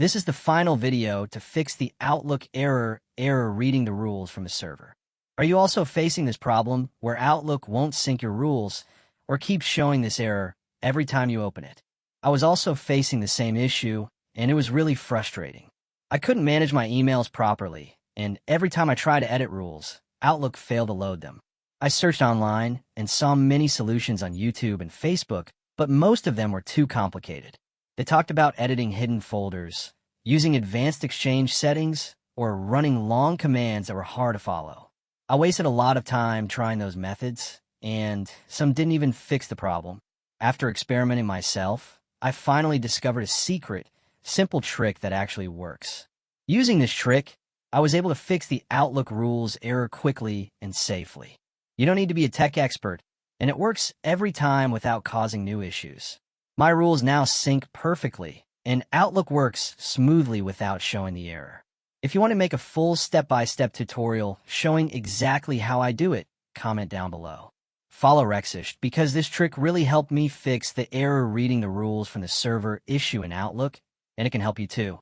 This is the final video to fix the Outlook error reading the rules from the server. Are you also facing this problem where Outlook won't sync your rules or keeps showing this error every time you open it? I was also facing the same issue, and it was really frustrating. I couldn't manage my emails properly, and every time I tried to edit rules, Outlook failed to load them. I searched online and saw many solutions on YouTube and Facebook, but most of them were too complicated. They talked about editing hidden folders, using advanced Exchange settings, or running long commands that were hard to follow. I wasted a lot of time trying those methods, and some didn't even fix the problem. After experimenting myself, I finally discovered a secret, simple trick that actually works. Using this trick, I was able to fix the Outlook rules error quickly and safely. You don't need to be a tech expert, and it works every time without causing new issues. My rules now sync perfectly, and Outlook works smoothly without showing the error. If you want to make a full step-by-step tutorial showing exactly how I do it, comment down below. Follow Rexish because this trick really helped me fix the error reading the rules from the server issue in Outlook, and it can help you too.